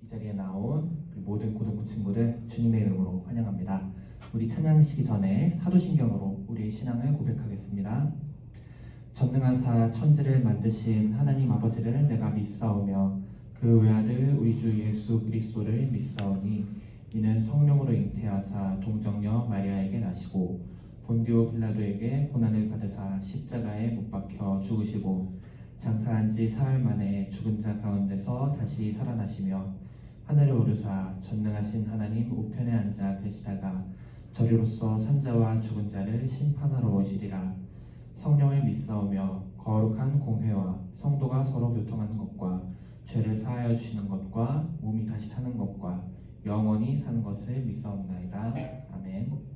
이 자리에 나온 우리 모든 고등부 친구들 주님의 이름으로 환영합니다. 우리 찬양하시기 전에 사도신경으로 우리의 신앙을 고백하겠습니다. 전능하사 천지를 만드신 하나님 아버지를 내가 믿사오며 그 외아들 우리 주 예수 그리스도를 믿사오니 이는 성령으로 잉태하사 동정녀 마리아에게 나시고 본디오 빌라도에게 고난을 받으사 십자가에 못 박혀 죽으시고 장사한 지 사흘 만에 죽은 자 가운데서 다시 살아나시며 하늘에 오르사 전능하신 하나님 우편에 앉아 계시다가 저리로서 산자와 죽은 자를 심판하러 오시리라. 성령을 믿사오며 거룩한 공회와 성도가 서로 교통하는 것과 죄를 사하여 주시는 것과 몸이 다시 사는 것과 영원히 사는 것을 믿사옵나이다. 아멘.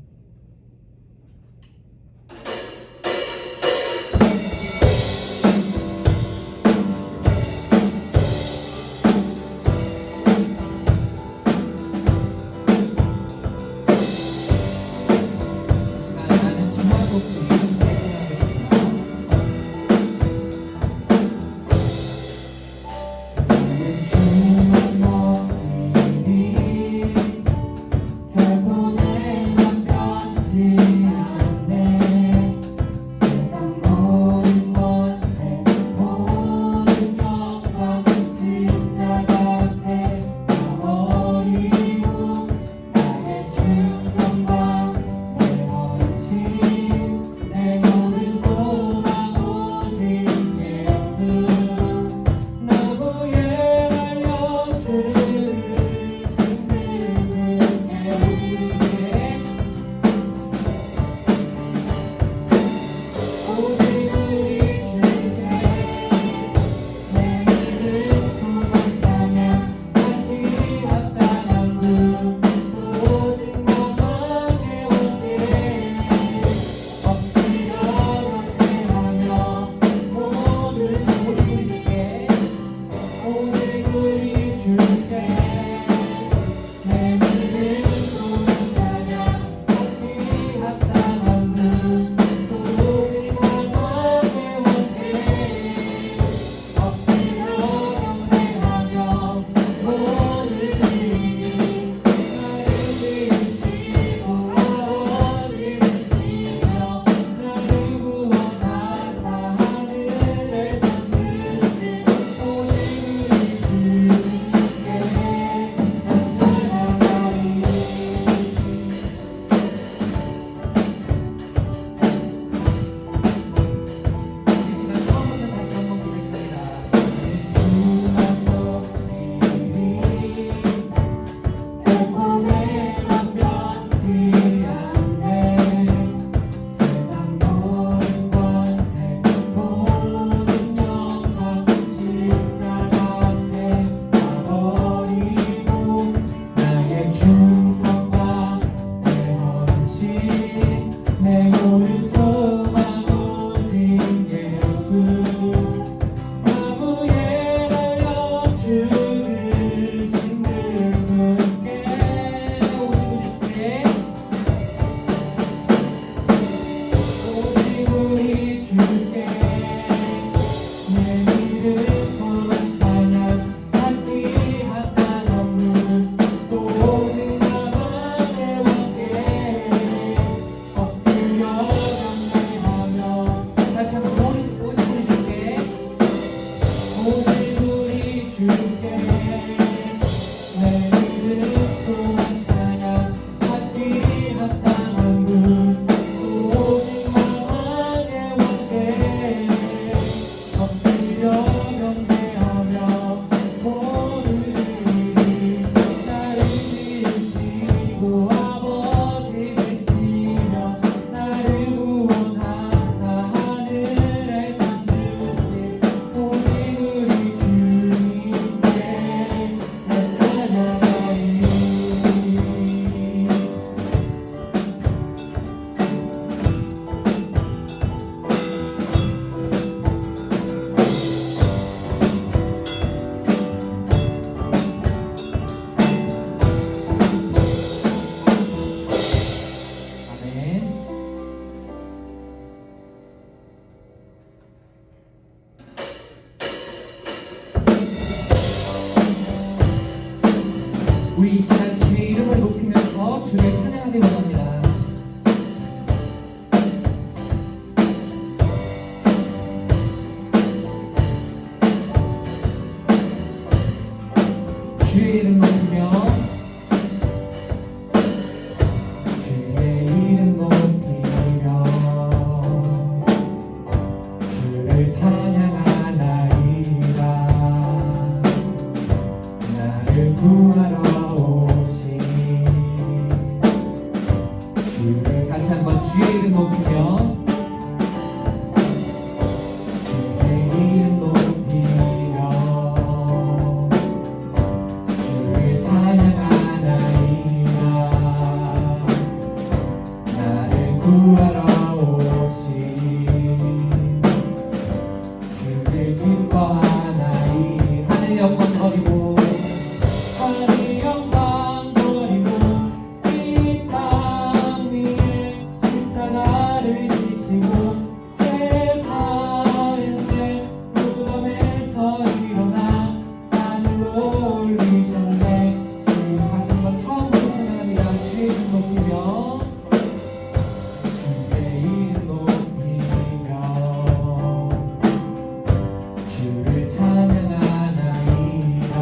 높이며 주의 이름 높이며 주를 찬양하나이다. 나를 구하러 오신 주를 기뻐하나이. 하늘 영광 버리고 하늘 영광 버리고 이 땅 위에 십자가를 지시고 제사했네. 무덤에서 일어나 하늘로 올리셨네. 주님 다시 한번 처음으로 찬양합니다. 주의 이름 높이며 주의 이름 높이며 주를 찬양하나이다.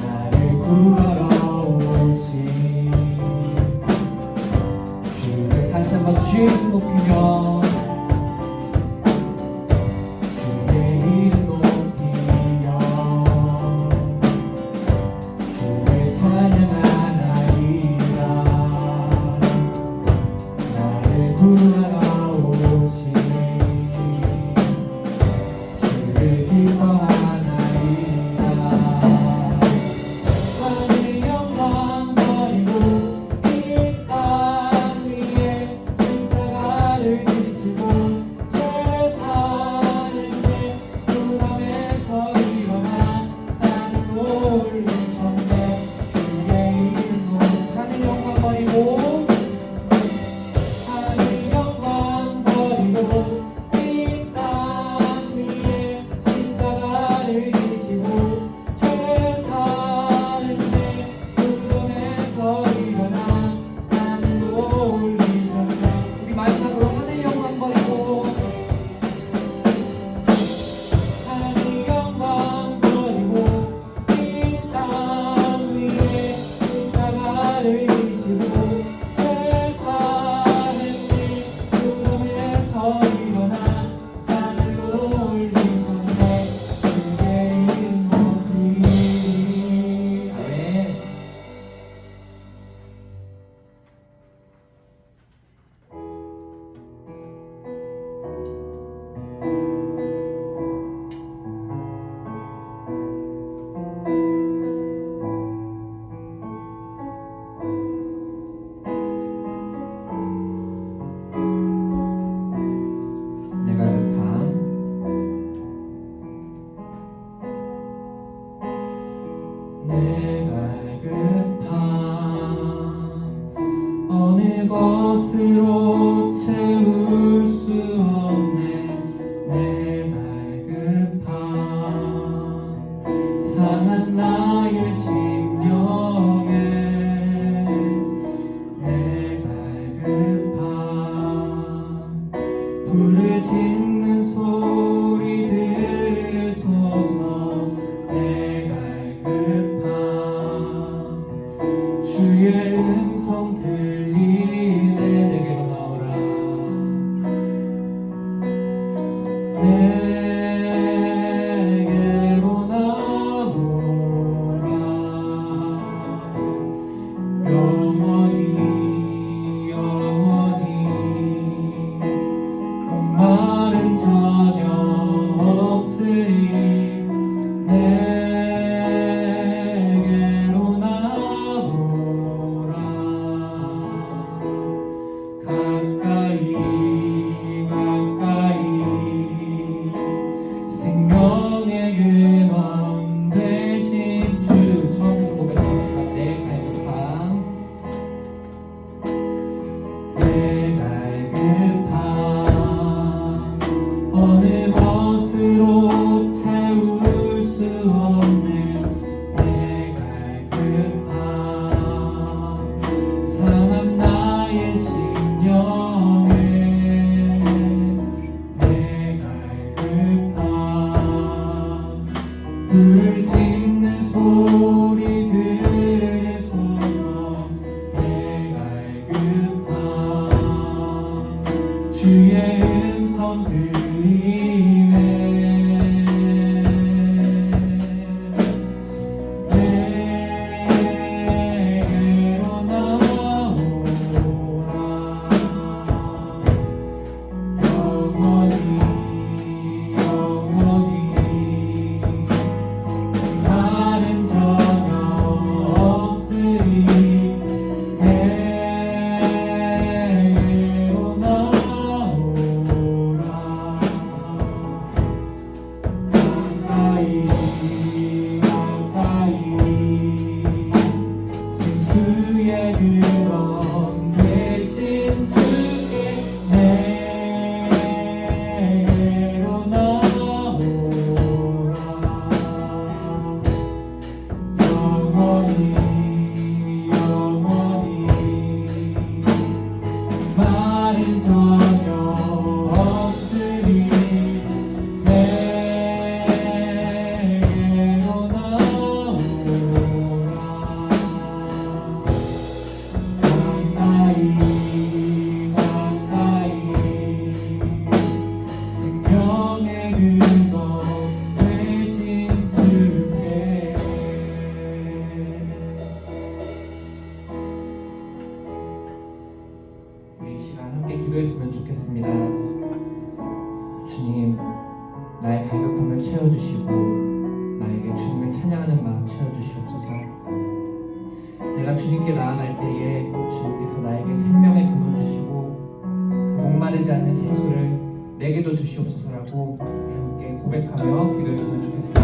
나를 구하러 오신 주를 다시 한번 주의 이름 높이며 주의 이름 높이며 주를 찬양하나이다. 나를 구하러 오신 주를 기뻐하나이다. 하늘 영광 버리고 이 땅 위에 십자가를 지시고 제사했네. 무덤에서 일어나 하늘로 올리셨네. 주의 이름으로 하늘 영광 버리고 하늘 영광 버리고 이 땅 위에 십자가를 지시고 제사했네. 무덤에서 일어나 하늘로 올리셨네. 우리 마지막으로 하늘 영광 버리고 하늘 영광 버리고 이 땅 위에 십자가를 지시고 제사했네. 무덤에서 일어나 하늘로 올리셨네. 주의 이름 높이. 아멘. 내가 급함. 내가 급함. 어느 것으로 채울 수 없네. 내가 급함. 상한 나의 심령에 내가 급함. 불을 짓는 소리 들으소서. 내가 급함. 주의 음성 들리네. 내게로 나오라. 내게로 나오라. 영원히 영원히 목마름 전혀 없으리. 내게로 나오라. 가까이 가까이 생명의 근원 되신 주. 처음부터 고백합니다. 내가 급함. 내가 급함. 어느 것으로 채울 수 없네. 내가 급함. 상한 나의 심령에 내가 급함. 불을 짓는 소리 들으소서. 내가 급함. 주의 음성 들리네. 내게로 나오라. 전혀 없으니 내게로 나오라. 가까이 가까이 생명의 근원 되신 주께 우리 이 시간 함께 기도했으면 좋겠습니다. 주님, 나의 갈급함을 채워주시고 나에게 주님을 찬양하는 마음 채워주시옵소서. 내가 주님께 나아갈 때에 주님께서 나에게 생명의 근원 주시고 그 목마르지 않는 생수를 내게도 주시옵소서라고 함께 고백하며 기도했으면 좋겠습니다.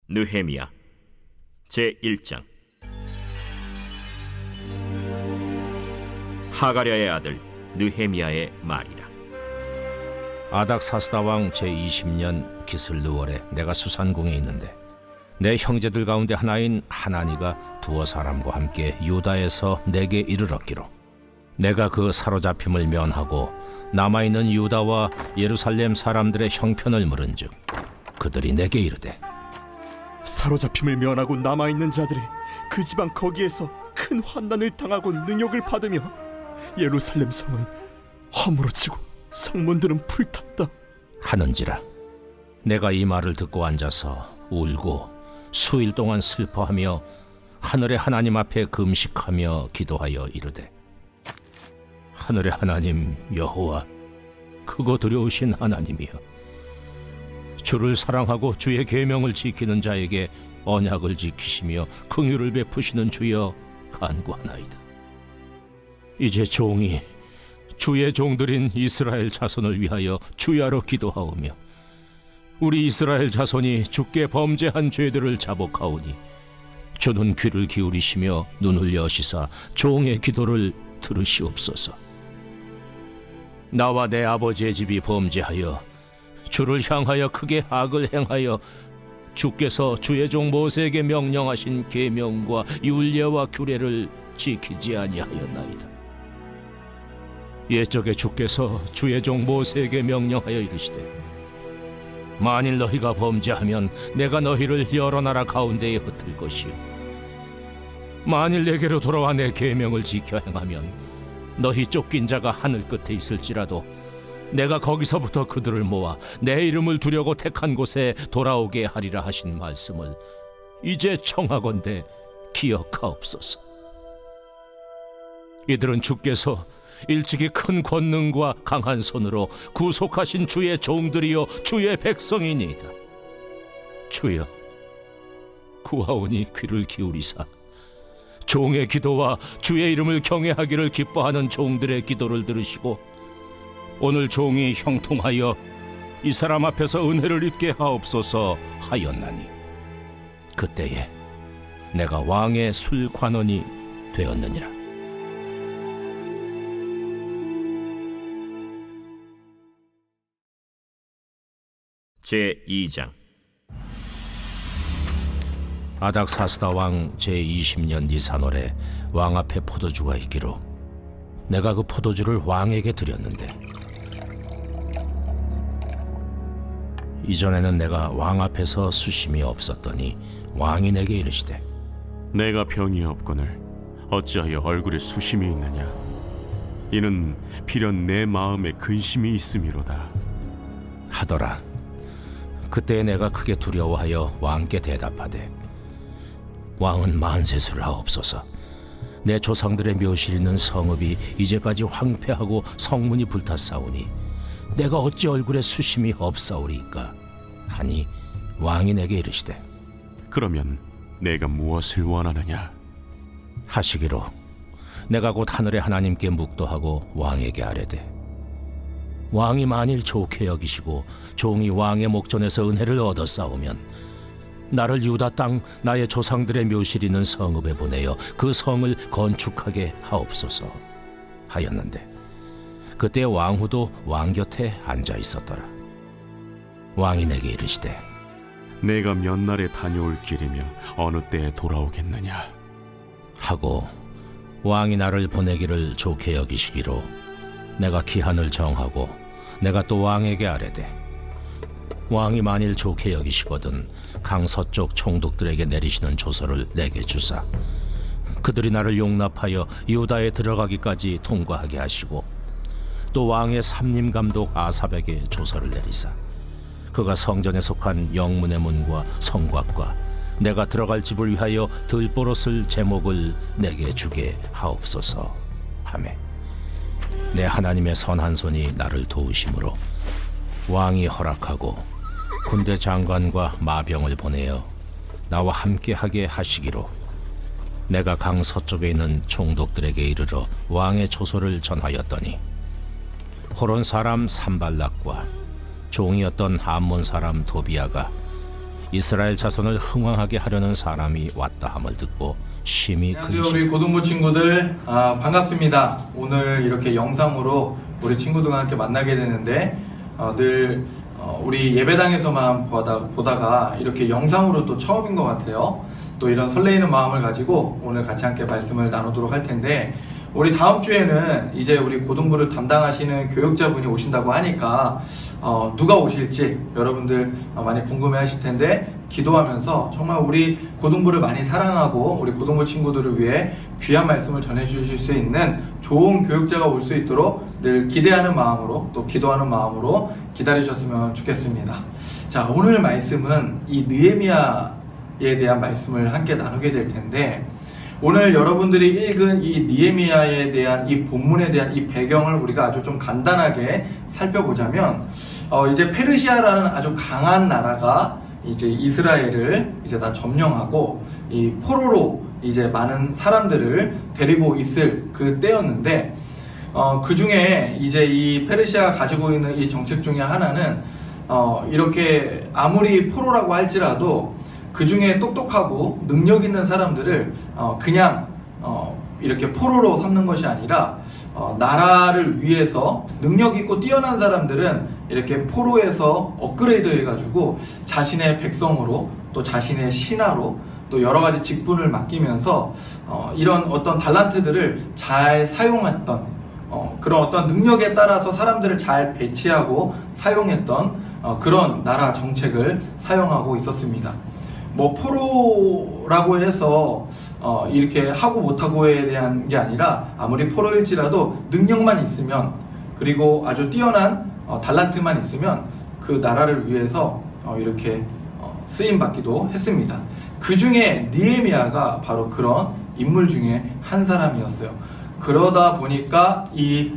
느헤미야 제1장. 하가랴의 아들 느헤미야의 말이라. 아닥사스다 왕 제20년 기슬르월에 내가 수산궁에 있는데 내 형제들 가운데 하나인 하나니가 두어 사람과 함께 유다에서 내게 이르렀기로 내가 그 사로잡힘을 면하고 남아있는 유다와 예루살렘 사람들의 형편을 물은즉 그들이 내게 이르되 사로잡힘을 면하고 남아있는 자들이 그 지방 거기에서 큰 환난을 당하고 능욕을 받으며 예루살렘 성은 허물어지고 성문들은 불탔다 하는지라. 내가 이 말을 듣고 앉아서 울고 수일 동안 슬퍼하며 하늘의 하나님 앞에 금식하며 기도하여 이르되 하늘의 하나님 여호와, 크고 두려우신 하나님이여, 주를 사랑하고 주의 계명을 지키는 자에게 언약을 지키시며 긍휼을 베푸시는 주여 간구하나이다. 이제 종이 주의 종들인 이스라엘 자손을 위하여 주야로 기도하오며 우리 이스라엘 자손이 주께 범죄한 죄들을 자복하오니 주는 귀를 기울이시며 눈을 여시사 종의 기도를 들으시옵소서. 나와 내 아버지의 집이 범죄하여 주를 향하여 크게 악을 행하여 주께서 주의 종 모세에게 명령하신 계명과 율례와 규례를 지키지 아니하였나이다. 옛적에 주께서 주의 종 모세에게 명령하여 이르시되 만일 너희가 범죄하면 내가 너희를 여러 나라 가운데에 흩을 것이요 만일 내게로 돌아와 내 계명을 지켜 행하면 너희 쫓긴 자가 하늘 끝에 있을지라도 내가 거기서부터 그들을 모아 내 이름을 두려고 택한 곳에 돌아오게 하리라 하신 말씀을 이제 청하건대 기억하옵소서. 이들은 주께서 일찍이 큰 권능과 강한 손으로 구속하신 주의 종들이요 주의 백성이니이다. 주여, 구하오니 귀를 기울이사 종의 기도와 주의 이름을 경외하기를 기뻐하는 종들의 기도를 들으시고 오늘 종이 형통하여 이 사람 앞에서 은혜를 입게 하옵소서 하였나니 그때에 내가 왕의 술관원이 되었느니라. 제2장. 아닥사스다 왕 제20년 니산월에 왕 앞에 포도주가 있기로 내가 그 포도주를 왕에게 드렸는데 이전에는 내가 왕 앞에서 수심이 없었더니 왕이 내게 이르시되 내가 병이 없거늘 어찌하여 얼굴에 수심이 있느냐? 이는 필연 내 마음에 근심이 있음이로다. 하더라. 그때 내가 크게 두려워하여 왕께 대답하되 왕은 만세수를 하옵소서. 내 조상들의 묘실 있는 성읍이 이제까지 황폐하고 성문이 불탔사오니 내가 어찌 얼굴에 수심이 없사오리이까 하니 왕이 내게 이르시되 그러면 내가 무엇을 원하느냐? 하시기로 내가 곧 하늘의 하나님께 묵도하고 왕에게 아뢰되 왕이 만일 좋게 여기시고 종이 왕의 목전에서 은혜를 얻었사오면 나를 유다 땅 나의 조상들의 묘실 있는 성읍에 보내어 그 성을 건축하게 하옵소서 하였는데 그때 왕후도 왕 곁에 앉아 있었더라. 왕이 내게 이르시되 내가 몇 날에 다녀올 길이며 어느 때에 돌아오겠느냐? 하고 왕이 나를 보내기를 좋게 여기시기로 내가 기한을 정하고 내가 또 왕에게 아뢰되 왕이 만일 좋게 여기시거든 강 서쪽 총독들에게 내리시는 조서를 내게 주사 그들이 나를 용납하여 유다에 들어가기까지 통과하게 하시고 또 왕의 삼림 감독 아삽에게 조서를 내리사 그가 성전에 속한 영문의 문과 성곽과 내가 들어갈 집을 위하여 들보롯을 제목을 내게 주게 하옵소서 하매 내 하나님의 선한 손이 나를 도우심으로 왕이 허락하고 군대 장관과 마병을 보내어 나와 함께하게 하시기로 내가 강 서쪽에 있는 총독들에게 이르러 왕의 조소를 전하였더니 호론 사람 산발락과 종이었던 암몬 사람 도비아가 이스라엘 자손을 흥왕하게 하려는 사람이 왔다 함을 듣고 심히 안녕하세요, 우리 고등부 친구들. 반갑습니다. 오늘 이렇게 영상으로 우리 친구들과 함께 만나게 되는데 늘 우리 예배당에서만 보다가 이렇게 영상으로 또 처음인 것 같아요. 또 이런 설레이는 마음을 가지고 오늘 같이 함께 말씀을 나누도록 할 텐데 우리 다음 주에는 이제 우리 고등부를 담당하시는 교육자분이 오신다고 하니까 누가 오실지 여러분들 많이 궁금해 하실 텐데 기도하면서 정말 우리 고등부를 많이 사랑하고 우리 고등부 친구들을 위해 귀한 말씀을 전해 주실 수 있는 좋은 교육자가 올 수 있도록 늘 기대하는 마음으로 또 기도하는 마음으로 기다리셨으면 좋겠습니다. 자, 오늘 말씀은 이 느헤미야에 대한 말씀을 함께 나누게 될 텐데 오늘 여러분들이 읽은 이 느헤미야에 대한 이 본문에 대한 이 배경을 우리가 아주 좀 간단하게 살펴보자면 이제 페르시아라는 아주 강한 나라가 이제 이스라엘을 이제 다 점령하고 이 포로로 이제 많은 사람들을 데리고 있을 그 때였는데 그 중에 이제 이 페르시아가 가지고 있는 이 정책 중에 하나는 이렇게 아무리 포로라고 할지라도 그 중에 똑똑하고 능력 있는 사람들을 그냥 이렇게 포로로 삼는 것이 아니라 나라를 위해서 능력 있고 뛰어난 사람들은 이렇게 포로에서 업그레이드 해가지고 자신의 백성으로 또 자신의 신하로 또 여러 가지 직분을 맡기면서 이런 어떤 달란트들을 잘 사용했던 그런 어떤 능력에 따라서 사람들을 잘 배치하고 사용했던 그런 나라 정책을 사용하고 있었습니다. 뭐 포로라고 해서 이렇게 하고 못하고에 대한 게 아니라 아무리 포로일지라도 능력만 있으면 그리고 아주 뛰어난 달란트만 있으면 그 나라를 위해서 이렇게 쓰임 받기도 했습니다. 그 중에 느헤미야가 바로 그런 인물 중에 한 사람이었어요. 그러다 보니까 이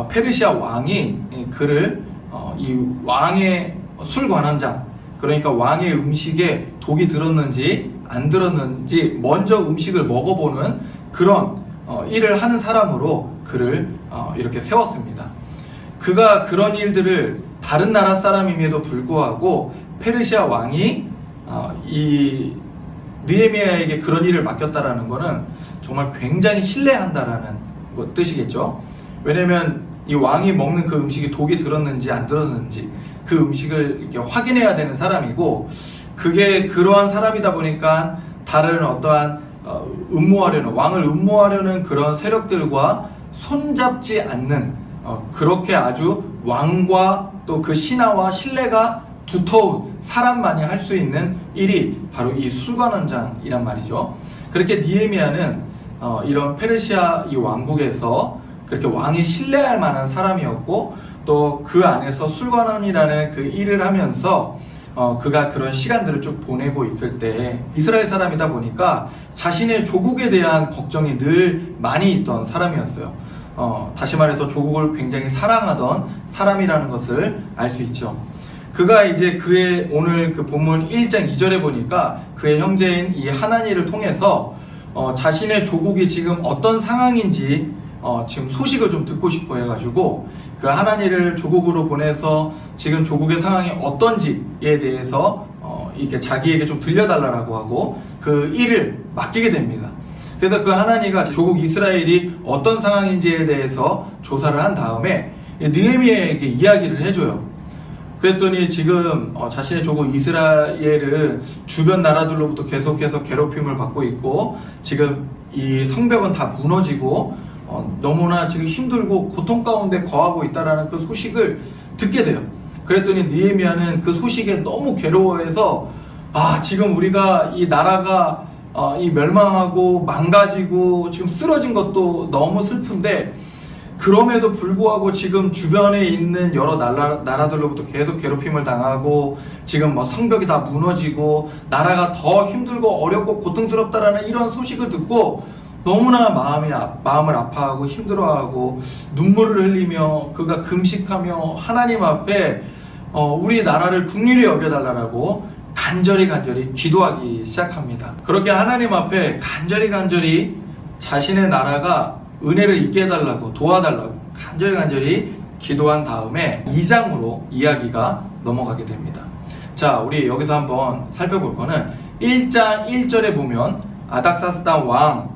페르시아 왕이 그를 이 왕의 술 관함장 그러니까 왕의 음식에 독이 들었는지 안 들었는지 먼저 음식을 먹어보는 그런 일을 하는 사람으로 그를 이렇게 세웠습니다. 그가 그런 일들을 다른 나라 사람임에도 불구하고 페르시아 왕이 이 느헤미야에게 그런 일을 맡겼다라는 것은 정말 굉장히 신뢰한다라는 뜻이겠죠. 왜냐면 이 왕이 먹는 그 음식이 독이 들었는지 안 들었는지 그 음식을 이렇게 확인해야 되는 사람이고 그게 그러한 사람이다 보니까 다른 어떠한 음모하려는 왕을 음모하려는 그런 세력들과 손잡지 않는 그렇게 아주 왕과 또 그 신하와 신뢰가 두터운 사람만이 할 수 있는 일이 바로 이 술관원장이란 말이죠. 그렇게 느헤미야는 이런 페르시아 이 왕국에서 그렇게 왕이 신뢰할 만한 사람이었고, 또 그 안에서 술관원이라는 그 일을 하면서 그가 그런 시간들을 쭉 보내고 있을 때, 이스라엘 사람이다 보니까 자신의 조국에 대한 걱정이 늘 많이 있던 사람이었어요. 다시 말해서 조국을 굉장히 사랑하던 사람이라는 것을 알 수 있죠. 그가 이제 그의 오늘 그 본문 1장 2절에 보니까 그의 형제인 이 하나니를 통해서 자신의 조국이 지금 어떤 상황인지 지금 소식을 좀 듣고 싶어 해가지고 그 하나니를 조국으로 보내서 지금 조국의 상황이 어떤지에 대해서 이렇게 자기에게 좀 들려달라고 하고 그 일을 맡기게 됩니다. 그래서 그 하나니가 조국 이스라엘이 어떤 상황인지에 대해서 조사를 한 다음에 느헤미야에게 이야기를 해줘요. 그랬더니 지금 자신의 조국 이스라엘은 주변 나라들로부터 계속해서 괴롭힘을 받고 있고, 지금 이 성벽은 다 무너지고 너무나 지금 힘들고 고통 가운데 거하고 있다라는 그 소식을 듣게 돼요. 그랬더니 느헤미야는 그 소식에 너무 괴로워해서 지금 우리가 이 나라가 이 멸망하고 망가지고 지금 쓰러진 것도 너무 슬픈데, 그럼에도 불구하고 지금 주변에 있는 여러 나라들로부터 계속 괴롭힘을 당하고 지금 뭐 성벽이 다 무너지고 나라가 더 힘들고 어렵고 고통스럽다라는 이런 소식을 듣고 너무나 마음을 아파하고 힘들어하고 눈물을 흘리며 그가 금식하며 하나님 앞에 우리 나라를 긍휼히 여겨달라고 간절히 기도하기 시작합니다. 그렇게 하나님 앞에 간절히 자신의 나라가 은혜를 있게 해달라고 도와달라고 간절히 기도한 다음에 2장으로 이야기가 넘어가게 됩니다. 자, 우리 여기서 한번 살펴볼 거는 1장 1절에 보면 아닥사스다 왕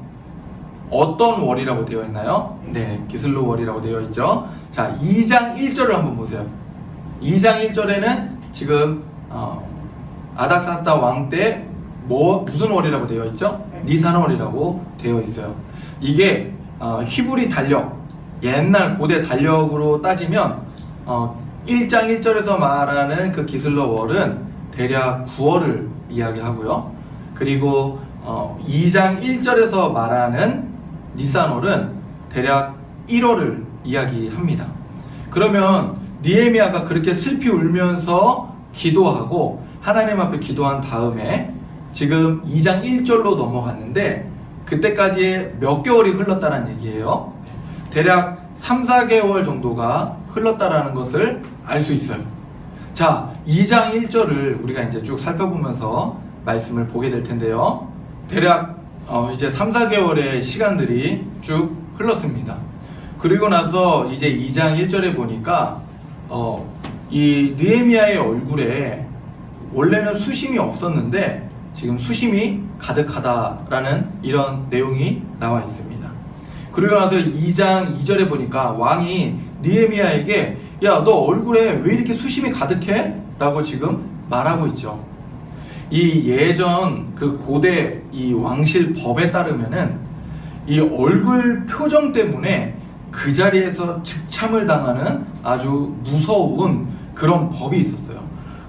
어떤 월이라고 되어 있나요? 네, 기슬로 월이라고 되어 있죠. 자, 2장 1절을 한번 보세요. 2장 1절에는 지금 아닥사스다 왕 때 무슨 월이라고 되어 있죠? 니산월이라고 되어 있어요. 이게 히브리 달력, 옛날 고대 달력으로 따지면 1장 1절에서 말하는 그 기슬로 월은 대략 9월을 이야기하고요. 그리고 2장 1절에서 말하는 니산월은 대략 1월을 이야기합니다. 그러면 느헤미야가 그렇게 슬피 울면서 기도하고 하나님 앞에 기도한 다음에 지금 2장 1절로 넘어갔는데 그때까지 몇 개월이 흘렀다는 얘기예요. 대략 3, 4개월 정도가 흘렀다라는 것을 알 수 있어요. 자, 2장 1절을 우리가 이제 쭉 살펴보면서 말씀을 보게 될 텐데요. 대략 이제 3, 4개월의 시간들이 쭉 흘렀습니다. 그리고 나서 이제 2장 1절에 보니까 이 느헤미야의 얼굴에 원래는 수심이 없었는데 지금 수심이 가득하다라는 이런 내용이 나와 있습니다. 그리고 나서 2장 2절에 보니까 왕이 느헤미야에게 야, 너 얼굴에 왜 이렇게 수심이 가득해? 라고 지금 말하고 있죠. 이 예전 그 고대 이 왕실 법에 따르면은 이 얼굴 표정 때문에 그 자리에서 즉참을 당하는 아주 무서운 그런 법이 있었어요.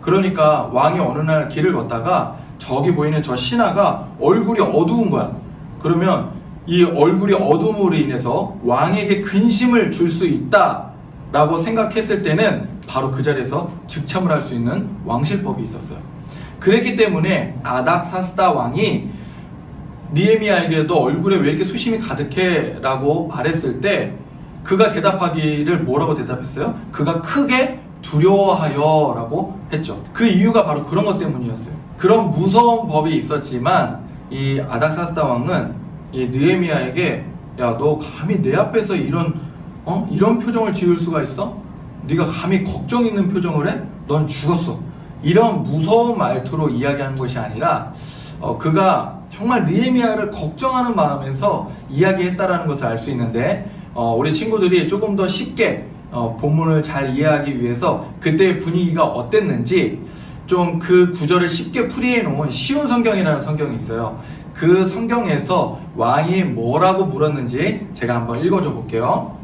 그러니까 왕이 어느 날 길을 걷다가 저기 보이는 저 신하가 얼굴이 어두운 거야. 그러면 이 얼굴이 어두움으로 인해서 왕에게 근심을 줄 수 있다라고 생각했을 때는 바로 그 자리에서 즉참을 할 수 있는 왕실법이 있었어요. 그랬기 때문에 아닥사스다 왕이 느헤미야에게 너 얼굴에 왜 이렇게 수심이 가득해? 라고 말했을 때 그가 대답하기를 뭐라고 대답했어요? 그가 크게 두려워하여 라고 했죠. 그 이유가 바로 그런 것 때문이었어요. 그런 무서운 법이 있었지만 이 아닥사스다 왕은 이 느헤미야에게 야, 너 감히 내 앞에서 이런 표정을 지을 수가 있어? 네가 감히 걱정 있는 표정을 해? 넌 죽었어. 이런 무서운 말투로 이야기한 것이 아니라 그가 정말 느헤미야를 걱정하는 마음에서 이야기했다라는 것을 알 수 있는데 우리 친구들이 조금 더 쉽게 본문을 잘 이해하기 위해서 그때의 분위기가 어땠는지 좀 그 구절을 쉽게 풀이해 놓은 쉬운 성경이라는 성경이 있어요. 그 성경에서 왕이 뭐라고 물었는지 제가 한번 읽어줘 볼게요.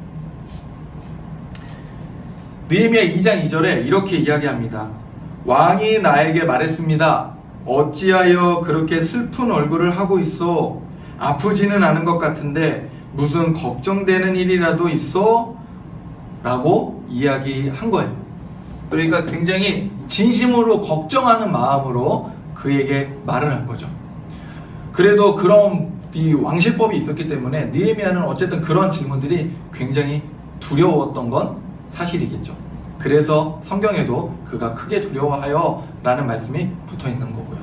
느헤미야 2장 2절에 이렇게 이야기합니다. 왕이 나에게 말했습니다. 어찌하여 그렇게 슬픈 얼굴을 하고 있어? 아프지는 않은 것 같은데 무슨 걱정되는 일이라도 있어? 라고 이야기한 거예요. 그러니까 굉장히 진심으로 걱정하는 마음으로 그에게 말을 한 거죠. 그래도 그런 이 왕실법이 있었기 때문에 느헤미야는 어쨌든 그런 질문들이 굉장히 두려웠던 건 사실이겠죠. 그래서 성경에도 그가 크게 두려워하여 라는 말씀이 붙어 있는 거고요.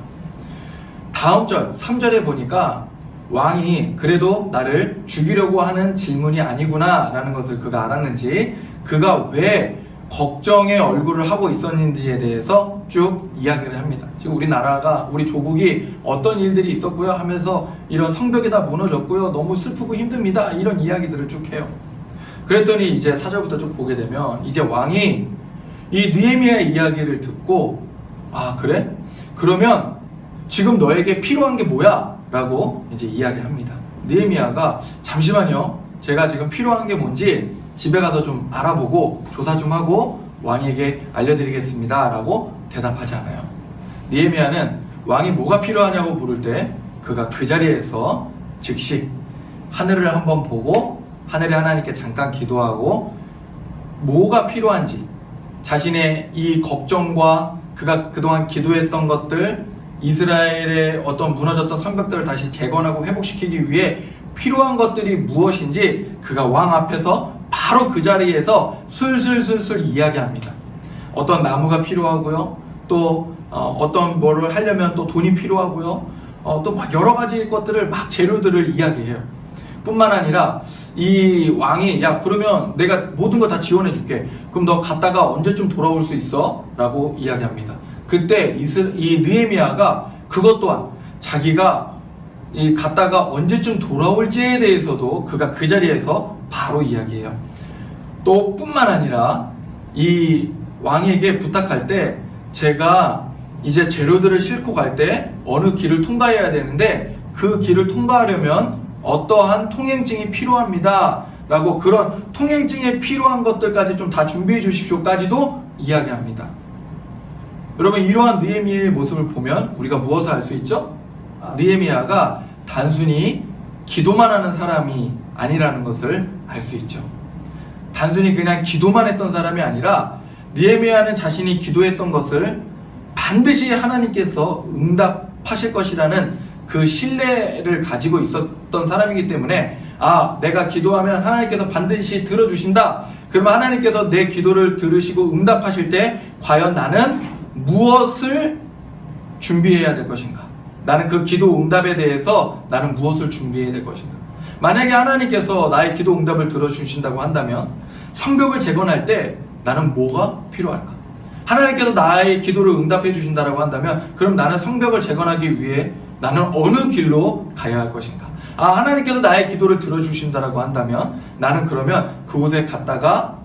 다음 절 3절에 보니까 왕이 그래도 나를 죽이려고 하는 질문이 아니구나 라는 것을 그가 알았는지 그가 왜 걱정의 얼굴을 하고 있었는지에 대해서 쭉 이야기를 합니다. 지금 우리나라가 우리 조국이 어떤 일들이 있었고요 하면서 이런 성벽이 다 무너졌고요, 너무 슬프고 힘듭니다, 이런 이야기들을 쭉 해요. 그랬더니 이제 4절부터 쭉 보게 되면 이제 왕이 이 느헤미야의 이야기를 듣고 아 그래? 그러면 지금 너에게 필요한 게 뭐야? 라고 이제 이야기합니다. 느헤미야가 잠시만요, 제가 지금 필요한 게 뭔지 집에 가서 좀 알아보고 조사 좀 하고 왕에게 알려드리겠습니다 라고 대답하지 않아요. 느헤미야는 왕이 뭐가 필요하냐고 물을 때 그가 그 자리에서 즉시 하늘을 한번 보고 하늘의 하나님께 잠깐 기도하고 뭐가 필요한지, 자신의 이 걱정과 그가 그동안 기도했던 것들, 이스라엘의 어떤 무너졌던 성벽들을 다시 재건하고 회복시키기 위해 필요한 것들이 무엇인지 그가 왕 앞에서 바로 그 자리에서 술술술술 이야기합니다. 어떤 나무가 필요하고요, 또 어떤 뭐를 하려면 또 돈이 필요하고요, 또 막 여러 가지 것들을 막 재료들을 이야기해요. 뿐만 아니라 이 왕이 야 그러면 내가 모든 거 다 지원해 줄게, 그럼 너 갔다가 언제쯤 돌아올 수 있어? 라고 이야기합니다. 그때 이 느헤미야가 그것 또한 자기가 이 갔다가 언제쯤 돌아올지에 대해서도 그가 그 자리에서 바로 이야기해요. 또 뿐만 아니라 이 왕에게 부탁할 때 제가 이제 재료들을 싣고 갈 때 어느 길을 통과해야 되는데 그 길을 통과하려면 어떠한 통행증이 필요합니다 라고 그런 통행증에 필요한 것들까지 좀 다 준비해 주십시오까지도 이야기합니다. 여러분, 이러한 느헤미야의 모습을 보면 우리가 무엇을 알 수 있죠? 느헤미야가 단순히 기도만 하는 사람이 아니라는 것을 알 수 있죠. 단순히 그냥 기도만 했던 사람이 아니라 느헤미야는 자신이 기도했던 것을 반드시 하나님께서 응답하실 것이라는 그 신뢰를 가지고 있었던 사람이기 때문에 아, 내가 기도하면 하나님께서 반드시 들어주신다. 그러면 하나님께서 내 기도를 들으시고 응답하실 때 과연 나는 무엇을 준비해야 될 것인가? 나는 그 기도 응답에 대해서 나는 무엇을 준비해야 될 것인가? 만약에 하나님께서 나의 기도 응답을 들어주신다고 한다면 성벽을 재건할 때 나는 뭐가 필요할까? 하나님께서 나의 기도를 응답해 주신다고 한다면 그럼 나는 성벽을 재건하기 위해 나는 어느 길로 가야 할 것인가? 아, 하나님께서 나의 기도를 들어주신다고 한다면 나는 그러면 그곳에 갔다가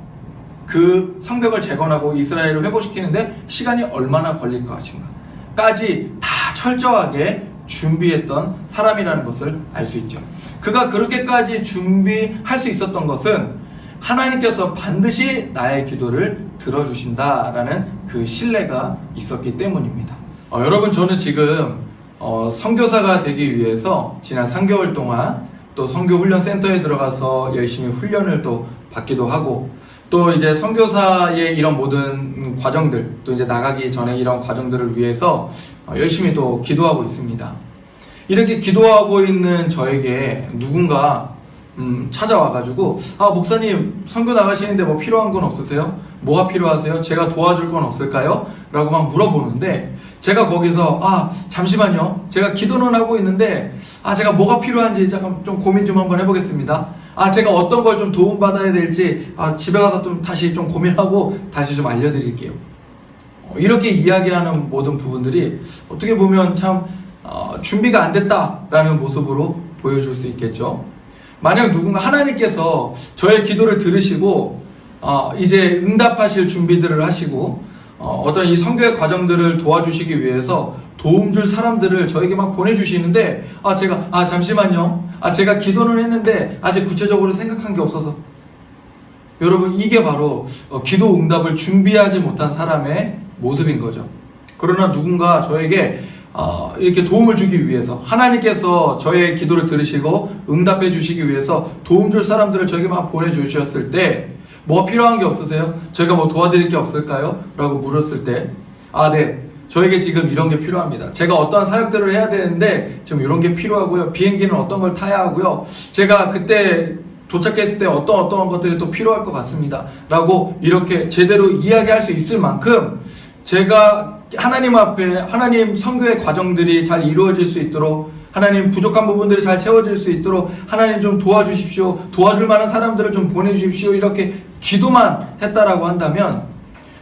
그 성벽을 재건하고 이스라엘을 회복시키는데 시간이 얼마나 걸릴 것인가 까지 다 철저하게 준비했던 사람이라는 것을 알 수 있죠. 그가 그렇게까지 준비할 수 있었던 것은 하나님께서 반드시 나의 기도를 들어주신다라는 그 신뢰가 있었기 때문입니다. 여러분, 저는 지금 선교사가 되기 위해서 지난 3개월 동안 또 선교훈련센터에 들어가서 열심히 훈련을 또 받기도 하고 또 이제 선교사의 이런 모든 과정들, 또 이제 나가기 전에 이런 과정들을 위해서 열심히 또 기도하고 있습니다. 이렇게 기도하고 있는 저에게 누군가 찾아와가지고 아, 목사님 선교 나가시는데 뭐 필요한 건 없으세요? 뭐가 필요하세요? 제가 도와줄 건 없을까요? 라고 막 물어보는데 제가 거기서 아, 잠시만요, 제가 기도는 하고 있는데 아, 제가 뭐가 필요한지 잠깐 좀 고민 좀 한번 해보겠습니다. 아, 제가 어떤 걸 좀 도움받아야 될지 집에 가서 좀 다시 좀 고민하고 다시 좀 알려드릴게요. 이렇게 이야기하는 모든 부분들이 어떻게 보면 참 준비가 안 됐다라는 모습으로 보여줄 수 있겠죠. 만약 누군가 하나님께서 저의 기도를 들으시고 이제 응답하실 준비들을 하시고 어떤 이 선교의 과정들을 도와주시기 위해서 도움 줄 사람들을 저에게 막 보내주시는데 제가 잠시만요, 제가 기도는 했는데 아직 구체적으로 생각한 게 없어서. 여러분, 이게 바로 기도 응답을 준비하지 못한 사람의 모습인 거죠. 그러나 누군가 저에게 이렇게 도움을 주기 위해서, 하나님께서 저의 기도를 들으시고 응답해 주시기 위해서 도움 줄 사람들을 저에게 막 보내주셨을 때, 뭐 필요한 게 없으세요? 저희가 뭐 도와드릴 게 없을까요? 라고 물었을 때, 네, 저에게 지금 이런 게 필요합니다. 제가 어떠한 사역들을 해야 되는데 지금 이런 게 필요하고요. 비행기는 어떤 걸 타야 하고요. 제가 그때 도착했을 때 어떤 것들이 또 필요할 것 같습니다. 라고 이렇게 제대로 이야기할 수 있을 만큼 제가 하나님 앞에, 하나님 선교의 과정들이 잘 이루어질 수 있도록, 하나님 부족한 부분들이 잘 채워질 수 있도록 하나님 좀 도와주십시오, 도와줄 만한 사람들을 좀 보내주십시오, 이렇게 기도만 했다라고 한다면,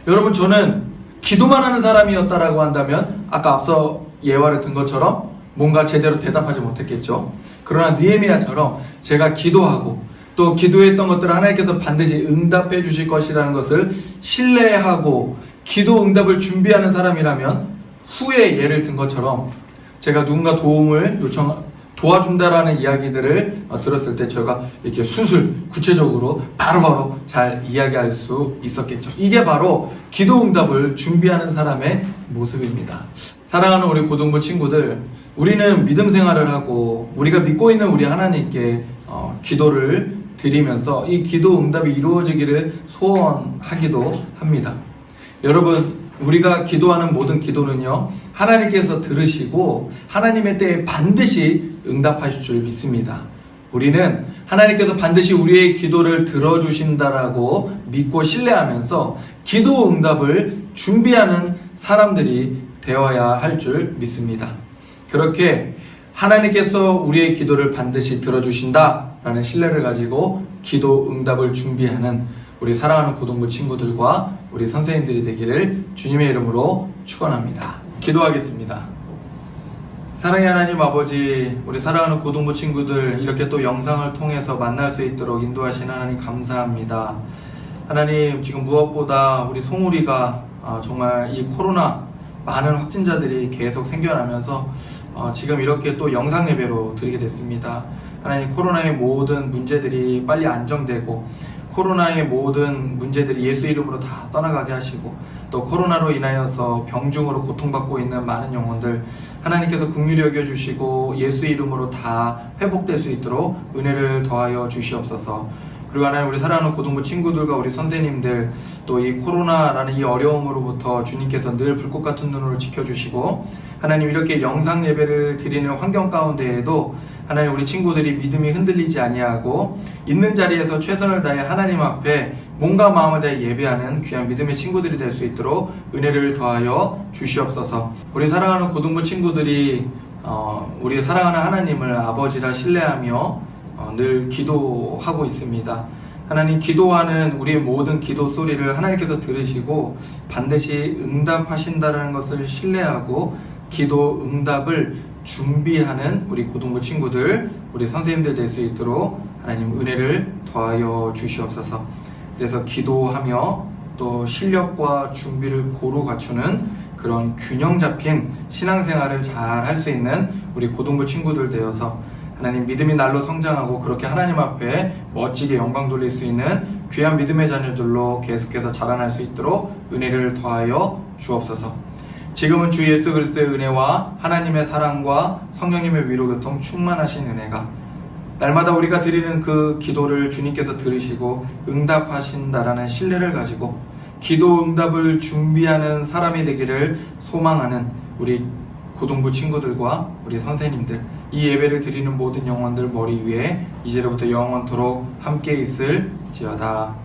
여러분, 저는 기도만 하는 사람이었다라고 한다면 아까 앞서 예화를 든 것처럼 뭔가 제대로 대답하지 못했겠죠. 그러나 느헤미야처럼 제가 기도하고 또 기도했던 것들을 하나님께서 반드시 응답해 주실 것이라는 것을 신뢰하고 기도 응답을 준비하는 사람이라면, 후에 예를 든 것처럼 제가 누군가 도움을 도와준다라는 이야기들을 들었을 때 제가 이렇게 구체적으로 바로바로 잘 이야기할 수 있었겠죠. 이게 바로 기도 응답을 준비하는 사람의 모습입니다. 사랑하는 우리 고등부 친구들, 우리는 믿음 생활을 하고 우리가 믿고 있는 우리 하나님께 기도를 드리면서 이 기도 응답이 이루어지기를 소원하기도 합니다. 여러분, 우리가 기도하는 모든 기도는요, 하나님께서 들으시고 하나님의 때에 반드시 응답하실 줄 믿습니다. 우리는 하나님께서 반드시 우리의 기도를 들어주신다라고 믿고 신뢰하면서 기도 응답을 준비하는 사람들이 되어야 할 줄 믿습니다. 그렇게 하나님께서 우리의 기도를 반드시 들어주신다라는 신뢰를 가지고 기도 응답을 준비하는 우리 사랑하는 고등부 친구들과 우리 선생님들이 되기를 주님의 이름으로 축원합니다. 기도하겠습니다. 사랑의 하나님 아버지, 우리 사랑하는 고등부 친구들 이렇게 또 영상을 통해서 만날 수 있도록 인도하신 하나님 감사합니다. 하나님, 지금 무엇보다 우리 송우리가 정말 이 코로나 많은 확진자들이 계속 생겨나면서 지금 이렇게 또 영상 예배로 드리게 됐습니다. 하나님, 코로나의 모든 문제들이 빨리 안정되고 코로나의 모든 문제들이 예수 이름으로 다 떠나가게 하시고, 또 코로나로 인하여서 병중으로 고통받고 있는 많은 영혼들 하나님께서 긍휼히 여겨주시고 예수 이름으로 다 회복될 수 있도록 은혜를 더하여 주시옵소서. 그리고 하나님, 우리 사랑하는 고등부 친구들과 우리 선생님들, 또 이 코로나라는 이 어려움으로부터 주님께서 늘 불꽃 같은 눈으로 지켜주시고, 하나님, 이렇게 영상 예배를 드리는 환경 가운데에도 하나님, 우리 친구들이 믿음이 흔들리지 아니하고 있는 자리에서 최선을 다해 하나님 앞에 몸과 마음을 다해 예배하는 귀한 믿음의 친구들이 될 수 있도록 은혜를 더하여 주시옵소서. 우리 사랑하는 고등부 친구들이 우리 사랑하는 하나님을 아버지라 신뢰하며 늘 기도하고 있습니다. 하나님, 기도하는 우리의 모든 기도 소리를 하나님께서 들으시고 반드시 응답하신다는 것을 신뢰하고 기도 응답을 준비하는 우리 고등부 친구들, 우리 선생님들 될 수 있도록 하나님 은혜를 더하여 주시옵소서. 그래서 기도하며 또 실력과 준비를 고루 갖추는 그런 균형 잡힌 신앙생활을 잘 할 수 있는 우리 고등부 친구들 되어서 하나님, 믿음이 날로 성장하고 그렇게 하나님 앞에 멋지게 영광 돌릴 수 있는 귀한 믿음의 자녀들로 계속해서 자라날 수 있도록 은혜를 더하여 주옵소서. 지금은 주 예수 그리스도의 은혜와 하나님의 사랑과 성령님의 위로 교통 충만하신 은혜가 날마다 우리가 드리는 그 기도를 주님께서 들으시고 응답하신다라는 신뢰를 가지고 기도 응답을 준비하는 사람이 되기를 소망하는 우리 고등부 친구들과 우리 선생님들, 이 예배를 드리는 모든 영혼들 머리 위에 이제로부터 영원토록 함께 있을지어다.